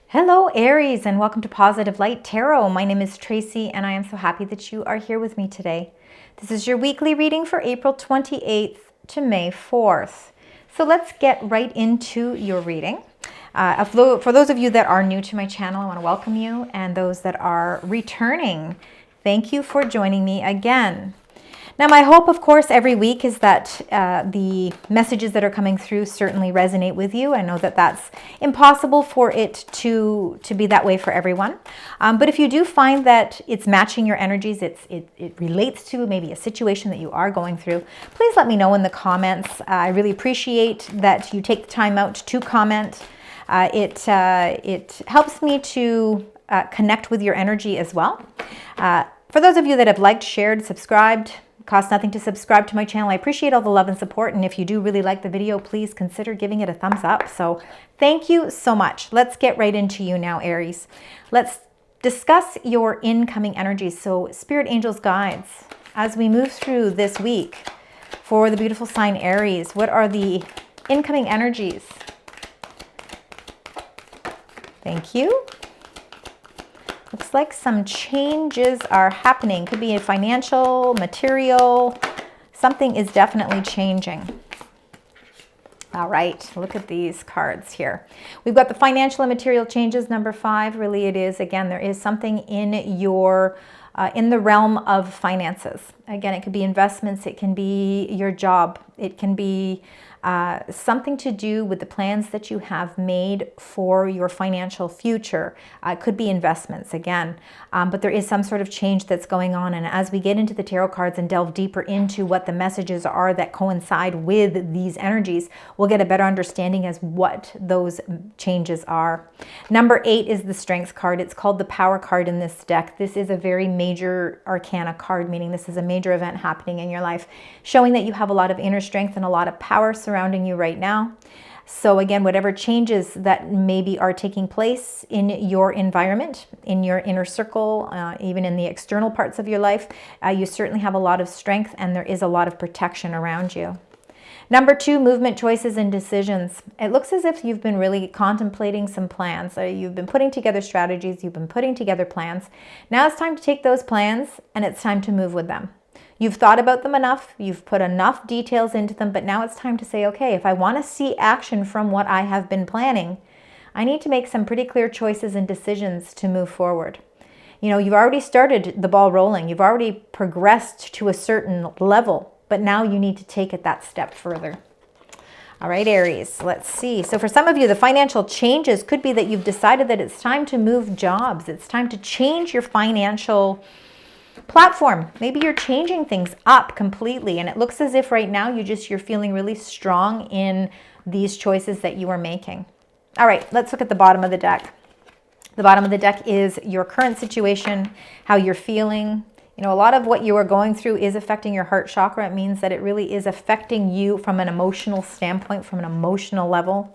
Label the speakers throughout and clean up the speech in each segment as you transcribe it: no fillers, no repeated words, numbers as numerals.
Speaker 1: Hello Aries, and welcome to Positive Light Tarot. My name is Tracy and I am so happy that you are here with me today. This is your weekly reading for April 28th to May 4th. So let's get right into your reading. For those of you that are new to my channel, I want to welcome you, and those that are returning, thank you for joining me again. Now, my hope, of course, every week is that the messages that are coming through certainly resonate with you. I know that that's impossible for it to be that way for everyone. But if you do find that it's matching your energies, it relates to maybe a situation that you are going through, please let me know in the comments. I really appreciate that you take the time out to comment. It helps me to connect with your energy as well. For those of you that have liked, shared, subscribed, costs nothing to subscribe to my channel. I appreciate all the love and support, and if you do really like the video, please consider giving it a thumbs up. So thank you so much. Let's get right into you now, Aries. Let's discuss your incoming energies. So spirit angels, guides, as we move through this week for the beautiful sign Aries, what are the incoming energies? Thank you. Looks like some changes are happening. Could be a financial, material. Something is definitely changing. All right, look at these cards here. We've got the financial and material changes, number 5. Really it is, again, there is something in your in the realm of finances. Again, it could be investments, it can be your job, it can be something to do with the plans that you have made for your financial future. It could be investments again, but there is some sort of change that's going on. And as we get into the tarot cards and delve deeper into what the messages are that coincide with these energies, we'll get a better understanding as what those changes are. Number 8 is the Strength card. It's called the Power card in this deck. This is a very major arcana card, meaning this is a major event happening in your life, showing that you have a lot of inner strength and a lot of power surrounding you right now. So again, whatever changes that maybe are taking place in your environment, in your inner circle, even in the external parts of your life, you certainly have a lot of strength and there is a lot of protection around you. Number 2, movement, choices, and decisions. It looks as if you've been really contemplating some plans. You've been putting together strategies, you've been putting together plans. Now it's time to take those plans and it's time to move with them. You've thought about them enough, you've put enough details into them, but now it's time to say, okay, if I want to see action from what I have been planning, I need to make some pretty clear choices and decisions to move forward. You know, you've already started the ball rolling, you've already progressed to a certain level, but now you need to take it that step further. All right, Aries, let's see. So for some of you, the financial changes could be that you've decided that it's time to move jobs. It's time to change your financial platform. Maybe you're changing things up completely, and it looks as if right now you're feeling really strong in these choices that you are making. All right, let's look at the bottom of the deck. The bottom of the deck is your current situation, how you're feeling. You know, a lot of what you are going through is affecting your heart chakra. It means that it really is affecting you from an emotional standpoint, from an emotional level.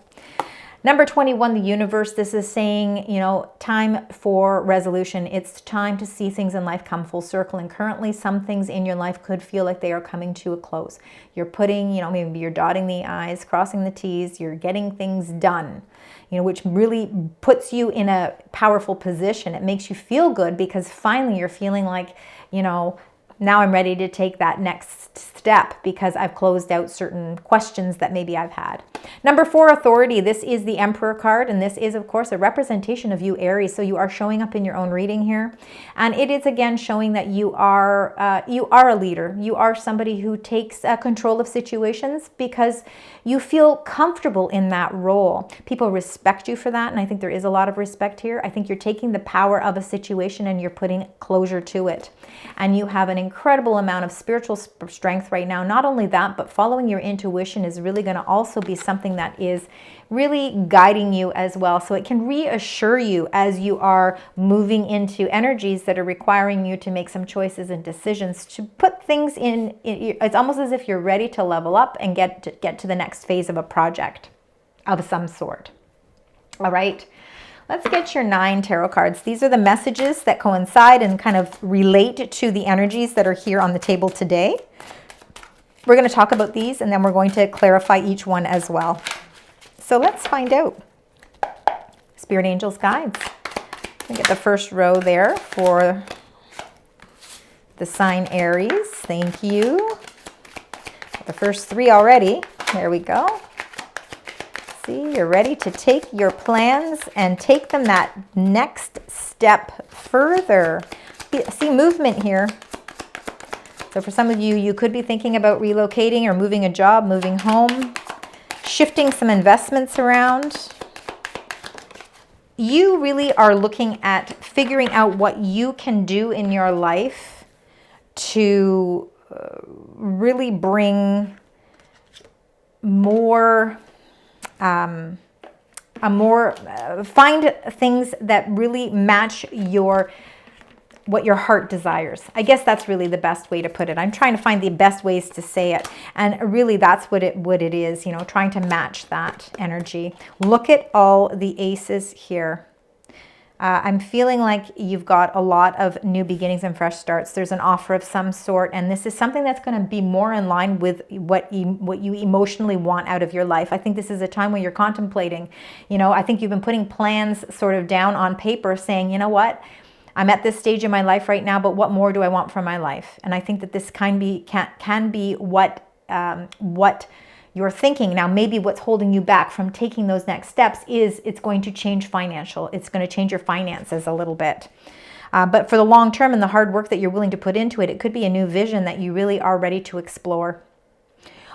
Speaker 1: Number 21, the universe. This is saying, you know, time for resolution. It's time to see things in life come full circle. And currently, some things in your life could feel like they are coming to a close. You're putting, you know, maybe you're dotting the I's, crossing the T's, you're getting things done, you know, which really puts you in a powerful position. It makes you feel good because finally you're feeling like, you know, now I'm ready to take that next step because I've closed out certain questions that maybe I've had. Number 4, authority. This is the Emperor card, and this is, of course, a representation of you, Aries. So you are showing up in your own reading here, and it is again showing that you are a leader. You are somebody who takes control of situations because you feel comfortable in that role. People respect you for that, and I think there is a lot of respect here. I think you're taking the power of a situation and you're putting closure to it, and you have an incredible amount of spiritual strength right now. Not only that, but following your intuition is really going to also be something that is really guiding you as well. So it can reassure you as you are moving into energies that are requiring you to make some choices and decisions to put things in. It's almost as if you're ready to level up and get to the next phase of a project of some sort. All right. Let's get your 9 tarot cards. These are the messages that coincide and kind of relate to the energies that are here on the table today. We're going to talk about these and then we're going to clarify each one as well. So let's find out. Spirit angels, guides. We get the first row there for the sign Aries. Thank you. The first 3 already. There we go. See, you're ready to take your plans and take them that next step further. See movement here. So for some of you, you could be thinking about relocating or moving a job, moving home, shifting some investments around. You really are looking at figuring out what you can do in your life to really bring more, find things that really match what your heart desires. I guess that's really the best way to put it. I'm trying to find the best ways to say it. And really that's what it is, you know, trying to match that energy. Look at all the aces here. I'm feeling like you've got a lot of new beginnings and fresh starts. There's an offer of some sort, and this is something that's going to be more in line with what you emotionally want out of your life. I think this is a time when you're contemplating, you know, I think you've been putting plans sort of down on paper saying, you know what, I'm at this stage in my life right now, but what more do I want from my life? And I think that this can be what you're thinking. Now, maybe what's holding you back from taking those next steps is it's going to change financial. It's going to change your finances a little bit. But for the long term and the hard work that you're willing to put into it, it could be a new vision that you really are ready to explore.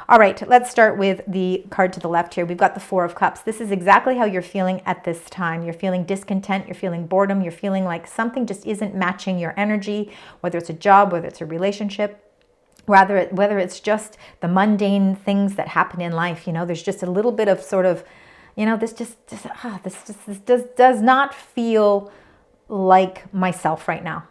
Speaker 1: All right, let's start with the card to the left here. We've got the 4 of Cups. This is exactly how you're feeling at this time. You're feeling discontent, you're feeling boredom, you're feeling like something just isn't matching your energy, whether it's a job, whether it's a relationship. Whether it's just the mundane things that happen in life, you know, there's just a little bit of sort of, you know, this does not feel like myself right now.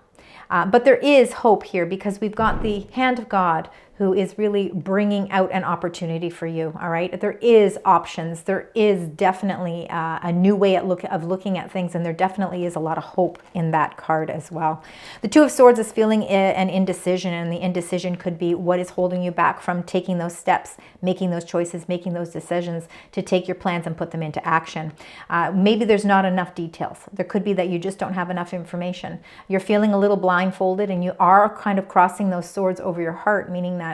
Speaker 1: But there is hope here because we've got the hand of God who is really bringing out an opportunity for you, all right? There is options. There is definitely a new way of looking at things, and there definitely is a lot of hope in that card as well. The 2 of Swords is feeling an indecision, and the indecision could be what is holding you back from taking those steps, making those choices, making those decisions to take your plans and put them into action. Maybe there's not enough details. There could be that you just don't have enough information. You're feeling a little blindfolded, and you are kind of crossing those swords over your heart, meaning that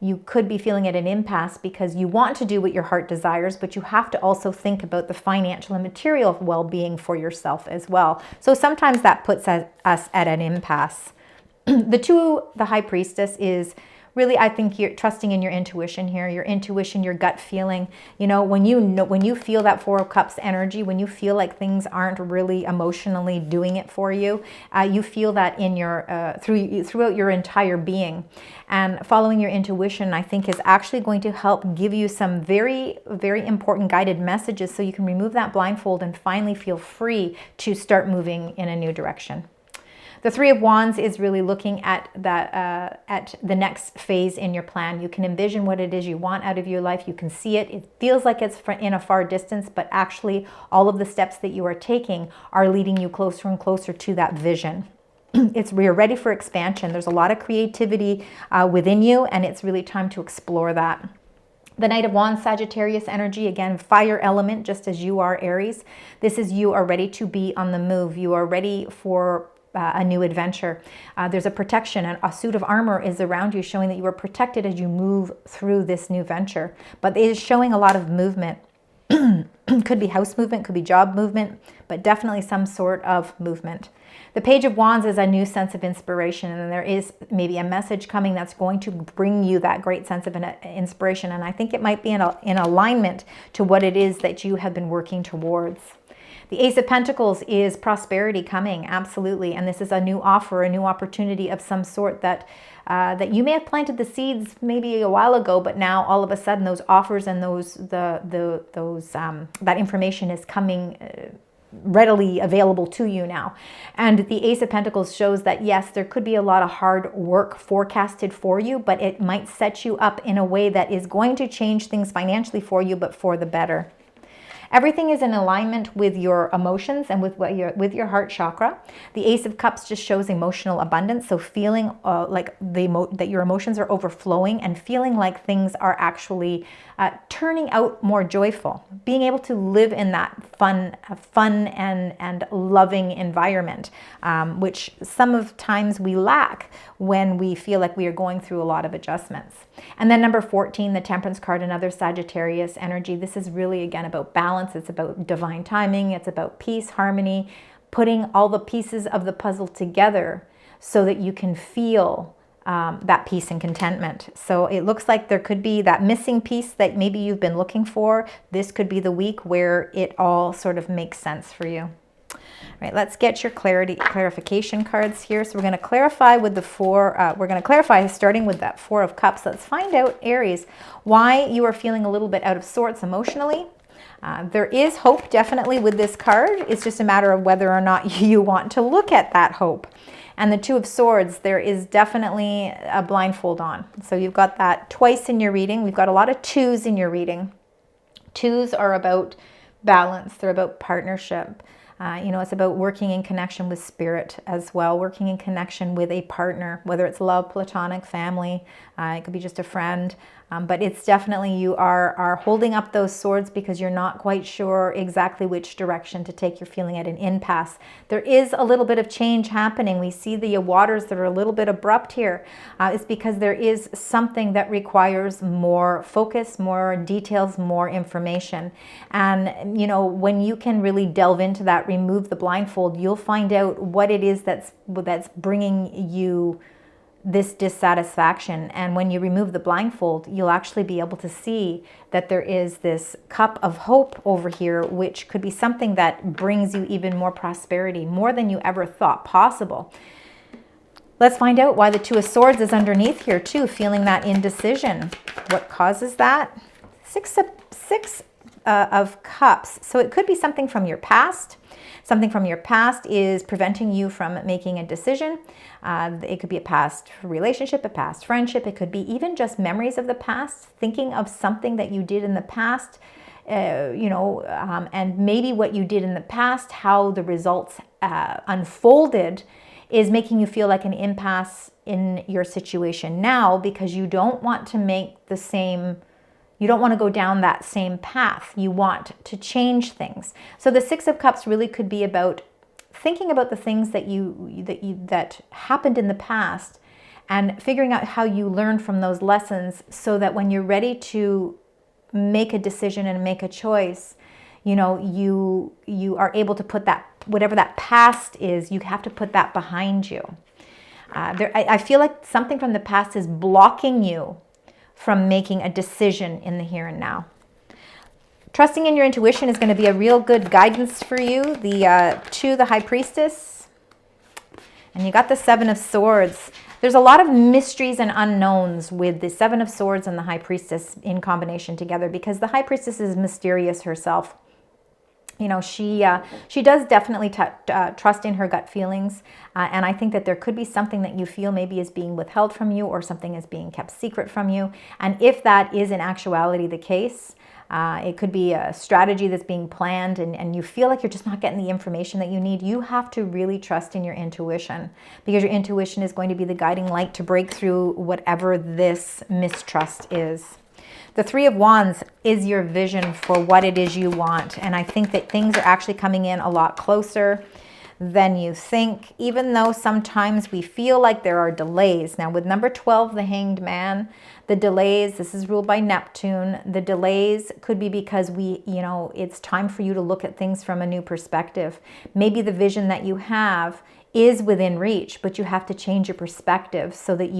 Speaker 1: you could be feeling at an impasse because you want to do what your heart desires, but you have to also think about the financial and material well-being for yourself as well. So sometimes that puts us at an impasse. The High Priestess is really, I think you're trusting in your intuition here, your intuition, your gut feeling. You know, when you feel that 4 of Cups energy, when you feel like things aren't really emotionally doing it for you, you feel that in your throughout your entire being. And following your intuition, I think, is actually going to help give you some very, very important guided messages so you can remove that blindfold and finally feel free to start moving in a new direction. The 3 of Wands is really looking at that at the next phase in your plan. You can envision what it is you want out of your life. You can see it. It feels like it's in a far distance, but actually all of the steps that you are taking are leading you closer and closer to that vision. You're ready for expansion. There's a lot of creativity within you, and it's really time to explore that. The Knight of Wands, Sagittarius energy, again, fire element, just as you are, Aries. This is you are ready to be on the move. You are ready for a new adventure. There's a protection, and a suit of armor is around you, showing that you are protected as you move through this new venture. But it is showing a lot of movement. Could be house movement, could be job movement, but definitely some sort of movement. The Page of Wands is a new sense of inspiration, and there is maybe a message coming that's going to bring you that great sense of inspiration. And I think it might be in alignment to what it is that you have been working towards. The Ace of Pentacles is prosperity coming, absolutely. And this is a new offer, a new opportunity of some sort that that you may have planted the seeds maybe a while ago, but now all of a sudden those offers and that information is coming readily available to you now. And the Ace of Pentacles shows that yes, there could be a lot of hard work forecasted for you, but it might set you up in a way that is going to change things financially for you, but for the better. Everything is in alignment with your emotions and with your heart chakra. The Ace of Cups just shows emotional abundance, so feeling like that your emotions are overflowing and feeling like things are actually turning out more joyful. Being able to live in that fun and loving environment, which sometimes we lack when we feel like we are going through a lot of adjustments. And then number 14, the Temperance card, another Sagittarius energy. This is really, again, about balance. It's about divine timing. It's about peace, harmony, putting all the pieces of the puzzle together so that you can feel that peace and contentment. So it looks like there could be that missing piece that maybe you've been looking for. This could be the week where it all sort of makes sense for you. All right, let's get your clarification cards here. So we're going to clarify with the we're going to clarify starting with that Four of Cups. Let's find out, Aries, why you are feeling a little bit out of sorts emotionally. There is hope definitely with this card. It's just a matter of whether or not you want to look at that hope. And the Two of Swords, there is definitely a blindfold on. So you've got that twice in your reading. We've got a lot of twos in your reading. Twos are about balance. They're about partnership. It's about working in connection with spirit as well, working in connection with a partner, whether it's love, platonic, family, it could be just a friend. But it's definitely you are holding up those swords because you're not quite sure exactly which direction to take. You're feeling at an impasse. There is a little bit of change happening. We see the waters that are a little bit abrupt here. It's because there is something that requires more focus, more details, more information. And, when you can really delve into that, remove the blindfold, you'll find out what it is that's bringing you this dissatisfaction. And when you remove the blindfold, you'll actually be able to see that there is this cup of hope over here, which could be something that brings you even more prosperity, more than you ever thought possible. Let's find out why the Two of Swords is underneath here too, feeling that indecision. What causes that? Six of Cups. So it could be something from your past. Something from your past is preventing you from making a decision. It could be a past relationship, a past friendship. It could be even just memories of the past, thinking of something that you did in the past, and maybe what you did in the past, how the results unfolded is making you feel like an impasse in your situation now because you don't want to make the same. You don't want to go down that same path. You want to change things. So the Six of Cups really could be about thinking about the things that happened in the past and figuring out how you learn from those lessons so that when you're ready to make a decision and make a choice, you are able to put that, whatever that past is, you have to put that behind you. I feel like something from the past is blocking you from making a decision in the here and now. Trusting in your intuition is going to be a real good guidance for you. The High Priestess. And you got the Seven of Swords. There's a lot of mysteries and unknowns with the Seven of Swords and the High Priestess in combination together because the High Priestess is mysterious herself. She does definitely trust in her gut feelings. And I think that there could be something that you feel maybe is being withheld from you or something is being kept secret from you. And if that is in actuality the case, it could be a strategy that's being planned and you feel like you're just not getting the information that you need. You have to really trust in your intuition because your intuition is going to be the guiding light to break through whatever this mistrust is. The Three of Wands is your vision for what it is you want. And I think that things are actually coming in a lot closer than you think, even though sometimes we feel like there are delays. Now with number 12, the Hanged Man, the delays, this is ruled by Neptune. The delays could be because it's time for you to look at things from a new perspective. Maybe the vision that you have is within reach, but you have to change your perspective so that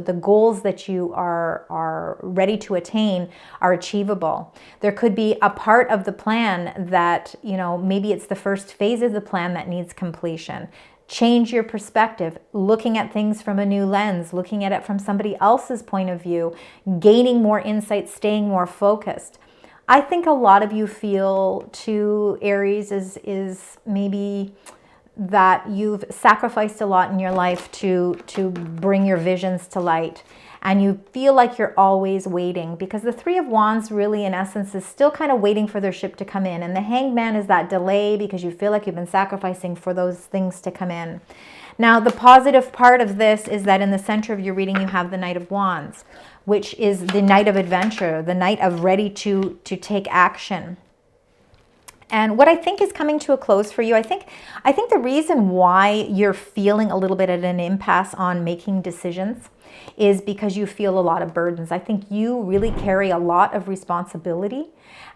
Speaker 1: the goals that you are ready to attain are achievable. There could be a part of the plan that, maybe it's the first phase of the plan that needs completion. Change your perspective, looking at things from a new lens, looking at it from somebody else's point of view, gaining more insight, staying more focused. I think a lot of you feel too, Aries, is maybe that you've sacrificed a lot in your life to bring your visions to light. and you feel like you're always waiting, because the Three of Wands really in essence is still kind of waiting for their ship to come in, and the Hanged Man is that delay because you feel like you've been sacrificing for those things to come in. Now, the positive part of this is that in the center of your reading, you have the Knight of Wands, which is the Knight of Adventure, the Knight of ready to take action. And what I think is coming to a close for you, I think the reason why you're feeling a little bit at an impasse on making decisions is because you feel a lot of burdens. I think you really carry a lot of responsibility,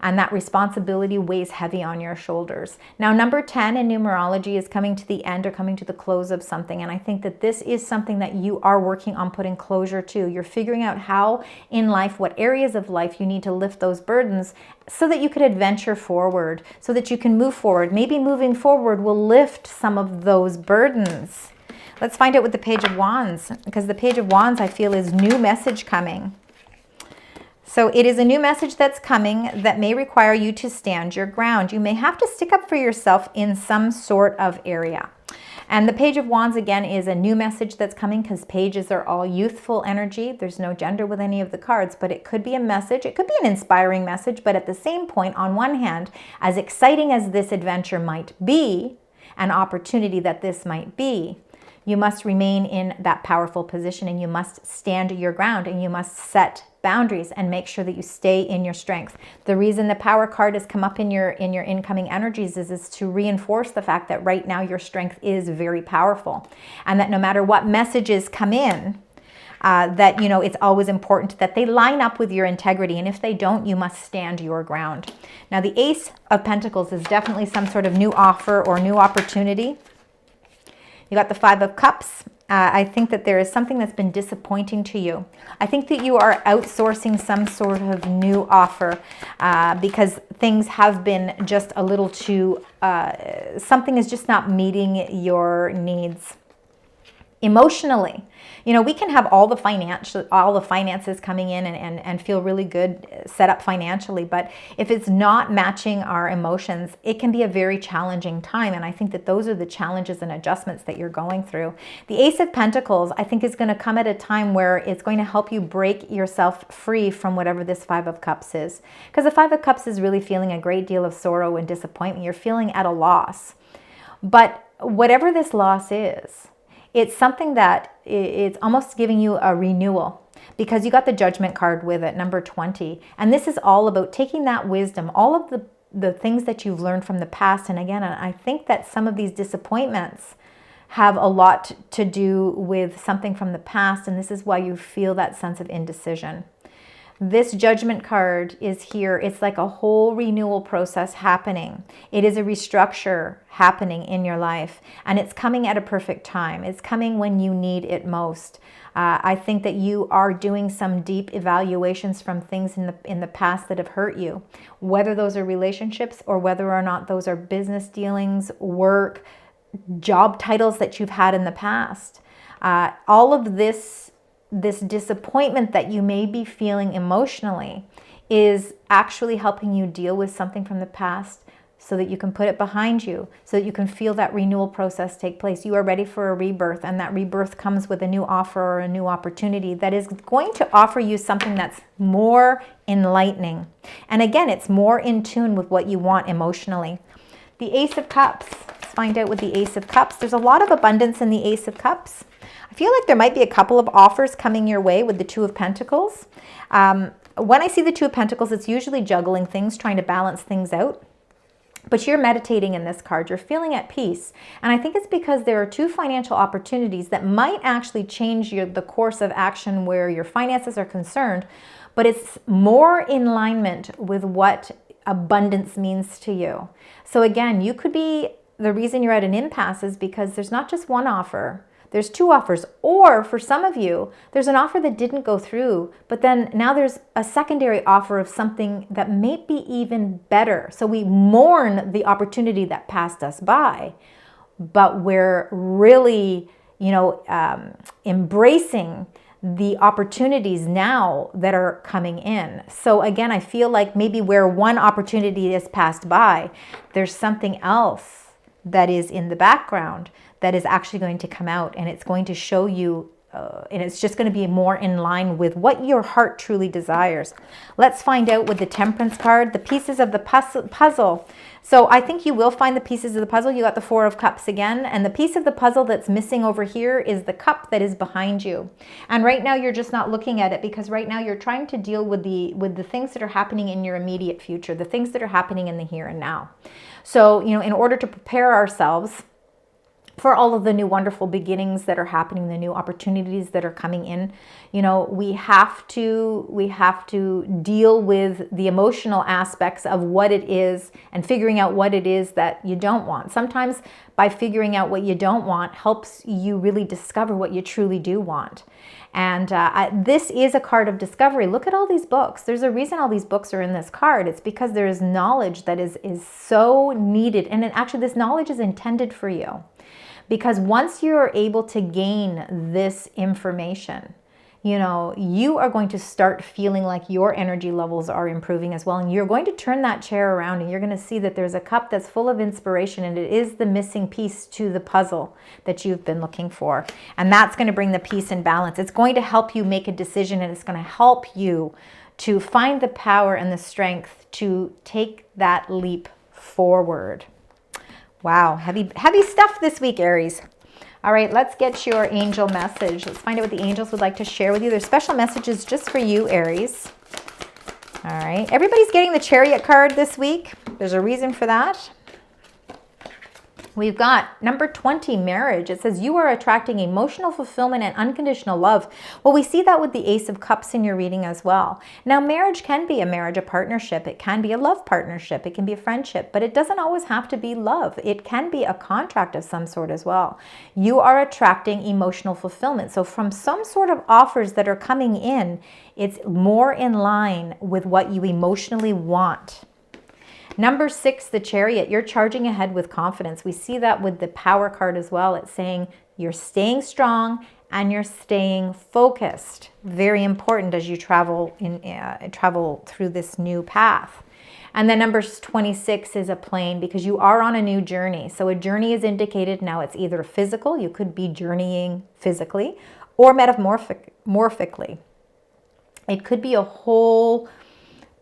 Speaker 1: and that responsibility weighs heavy on your shoulders. Now, number 10 in numerology is coming to the end or coming to the close of something, and I think that this is something that you are working on putting closure to. You're figuring out how in life, what areas of life you need to lift those burdens so that you could adventure forward, so that you can move forward. Maybe moving forward will lift some of those burdens. Let's find out with the Page of Wands, because the Page of Wands, I feel, is new message coming. So it is a new message that's coming that may require you to stand your ground. You may have to stick up for yourself in some sort of area. And the Page of Wands, again, is a new message that's coming, because pages are all youthful energy. There's no gender with any of the cards, but it could be a message. It could be an inspiring message, but at the same point, on one hand, as exciting as this adventure might be, an opportunity that this might be, you must remain in that powerful position, and you must stand your ground, and you must set boundaries and make sure that you stay in your strength. The reason the Power card has come up in your incoming energies is to reinforce the fact that right now your strength is very powerful, and that no matter what messages come in, that, you know, it's always important that they line up with your integrity, and if they don't, you must stand your ground. Now, the Ace of Pentacles is definitely some sort of new offer or new opportunity. You got the Five of Cups. I think that there is something that's been disappointing to you. I think that you are outsourcing some sort of new offer because things have been just a little too, something is just not meeting your needs. Emotionally, you know, we can have all the finances coming in and feel really good, set up financially, but if it's not matching our emotions, it can be a very challenging time. And I think that those are the challenges and adjustments that you're going through. The Ace of Pentacles, I think, is going to come at a time where it's going to help you break yourself free from whatever this Five of Cups is. Because the Five of Cups is really feeling a great deal of sorrow and disappointment. You're feeling at a loss. But whatever this loss is, it's something that it's almost giving you a renewal, because you got the Judgment card with it, number 20. And this is all about taking that wisdom, all of the things that you've learned from the past. And again, I think that some of these disappointments have a lot to do with something from the past. And this is why you feel that sense of indecision. This Judgment card is here. It's like a whole renewal process happening. It is a restructure happening in your life, and it's coming at a perfect time. It's coming when you need it most. I think that you are doing some deep evaluations from things in the past that have hurt you, whether those are relationships or whether or not those are business dealings, work, job titles that you've had in the past. All of this disappointment that you may be feeling emotionally is actually helping you deal with something from the past so that you can put it behind you, so that you can feel that renewal process take place. You are ready for a rebirth, and that rebirth comes with a new offer or a new opportunity that is going to offer you something that's more enlightening. And again, it's more in tune with what you want emotionally. The Ace of Cups. Let's find out with the Ace of Cups. There's a lot of abundance in the Ace of Cups. I feel like there might be a couple of offers coming your way with the Two of Pentacles. When I see the Two of Pentacles, it's usually juggling things, trying to balance things out. But you're meditating in this card. You're feeling at peace. And I think it's because there are two financial opportunities that might actually change the course of action where your finances are concerned. But it's more in alignment with what abundance means to you. So again, you could be, the reason you're at an impasse is because there's not just one offer. There's two offers, or for some of you, there's an offer that didn't go through, but then now there's a secondary offer of something that may be even better. So we mourn the opportunity that passed us by, but we're really, embracing the opportunities now that are coming in. So again, I feel like maybe where one opportunity is passed by, there's something else that is in the background that is actually going to come out, and it's going to show you it's just going to be more in line with what your heart truly desires. Let's find out with the Temperance card, the pieces of the puzzle. So I think you will find the pieces of the puzzle. You got the Four of Cups again, and the piece of the puzzle that's missing over here is the cup that is behind you. And right now you're just not looking at it, because right now you're trying to deal with the things that are happening in your immediate future, the things that are happening in the here and now. So, you know, in order to prepare ourselves for all of the new wonderful beginnings that are happening, the new opportunities that are coming in, you know, we have to deal with the emotional aspects of what it is and figuring out what it is that you don't want. Sometimes by figuring out what you don't want helps you really discover what you truly do want. And this is a card of discovery. Look at all these books. There's a reason all these books are in this card. It's because there is knowledge that is so needed. And actually this knowledge is intended for you. Because once you're able to gain this information, you know, you are going to start feeling like your energy levels are improving as well. And you're going to turn that chair around and you're going to see that there's a cup that's full of inspiration, and it is the missing piece to the puzzle that you've been looking for. And that's going to bring the peace and balance. It's going to help you make a decision, and it's going to help you to find the power and the strength to take that leap forward. Wow, heavy stuff this week, Aries. All right, let's get your angel message. Let's find out what the angels would like to share with you. There's special messages just for you, Aries. All right, everybody's getting the Chariot card this week. There's a reason for that. We've got number 20, marriage. It says you are attracting emotional fulfillment and unconditional love. Well, we see that with the Ace of Cups in your reading as well. Now, marriage can be a marriage, a partnership. It can be a love partnership. It can be a friendship, but it doesn't always have to be love. It can be a contract of some sort as well. You are attracting emotional fulfillment. So from some sort of offers that are coming in, it's more in line with what you emotionally want. Number 6, the Chariot, you're charging ahead with confidence. We see that with the Power card as well. It's saying you're staying strong and you're staying focused. Very important as you travel through this new path. And then number 26 is a plane, because you are on a new journey. So a journey is indicated now. It's either physical, you could be journeying physically, or metamorphically. It could be a whole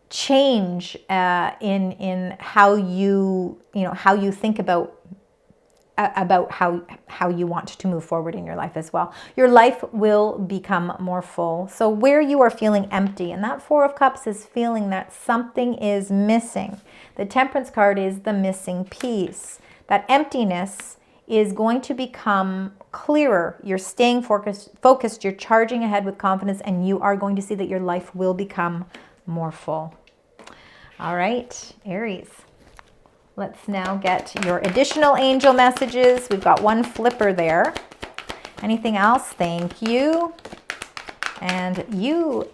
Speaker 1: change in how you think about how you want to move forward in your life as well. Your life will become more full. So where you are feeling empty, and that Four of Cups is feeling that something is missing. The Temperance card is the missing piece. That emptiness is going to become clearer. You're staying focused, you're charging ahead with confidence, and you are going to see that your life will become more full. All right, Aries. Let's now get your additional angel messages. We've got one flipper there. Anything else? Thank you. And you,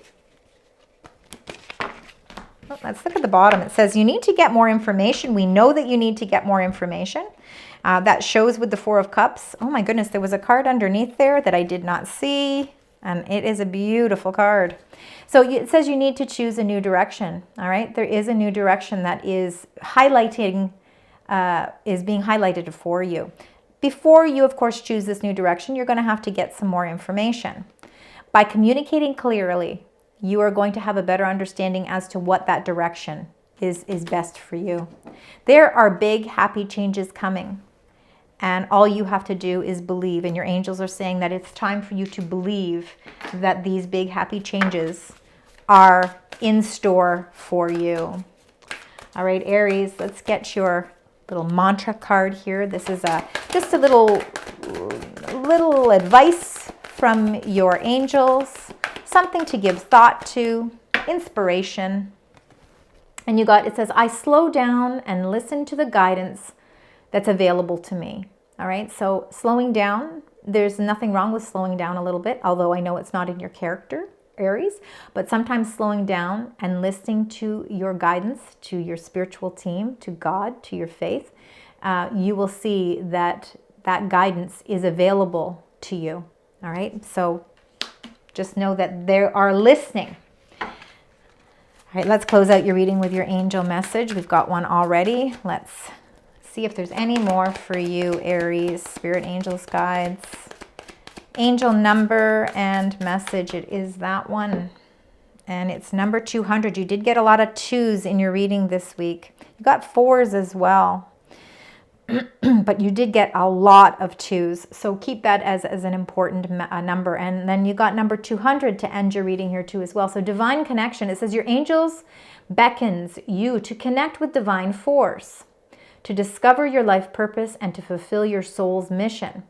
Speaker 1: let's look at the bottom. It says you need to get more information. We know that you need to get more information. That shows with the Four of Cups. Oh my goodness, there was a card underneath there that I did not see. And it is a beautiful card. So it says you need to choose a new direction. All right, there is a new direction that is being highlighted for you. Before you, of course, choose this new direction, you're going to have to get some more information. By communicating clearly, you are going to have a better understanding as to what that direction is best for you. There are big, happy changes coming. And all you have to do is believe. And your angels are saying that it's time for you to believe that these big, happy changes are in store for you. All right, Aries, let's get your little mantra card here. This is just a little advice from your angels, something to give thought to, inspiration. And it says, I slow down and listen to the guidance that's available to me. All right, so slowing down, there's nothing wrong with slowing down a little bit, although I know it's not in your character, Aries, but sometimes slowing down and listening to your guidance, to your spiritual team, to God, to your faith, you will see that that guidance is available to you. All right, so just know that they are listening. All right, let's close out your reading with your angel message. We've got one already. Let's see if there's any more for you, Aries. Spirit, angels, guides. Angel number and message, it is that one. And it's number 200. You did get a lot of 2s in your reading this week. You got 4s as well. But you did get a lot of 2s. So keep that as an important number. And then you got number 200 to end your reading here too as well. So divine connection. It says your angels beckons you to connect with divine force, to discover your life purpose and to fulfill your soul's mission.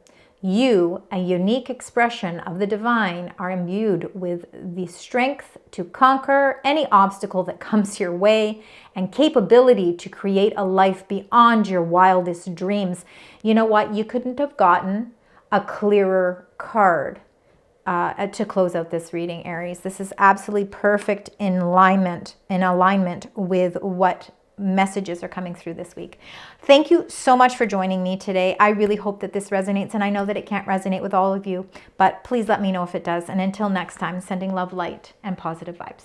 Speaker 1: You, a unique expression of the divine, are imbued with the strength to conquer any obstacle that comes your way and capability to create a life beyond your wildest dreams. You know what? You couldn't have gotten a clearer card to close out this reading, Aries. This is absolutely perfect in alignment with what messages are coming through this week. Thank you so much for joining me today. I really hope that this resonates, and I know that it can't resonate with all of you, but please let me know if it does. And until next time, sending love, light, and positive vibes.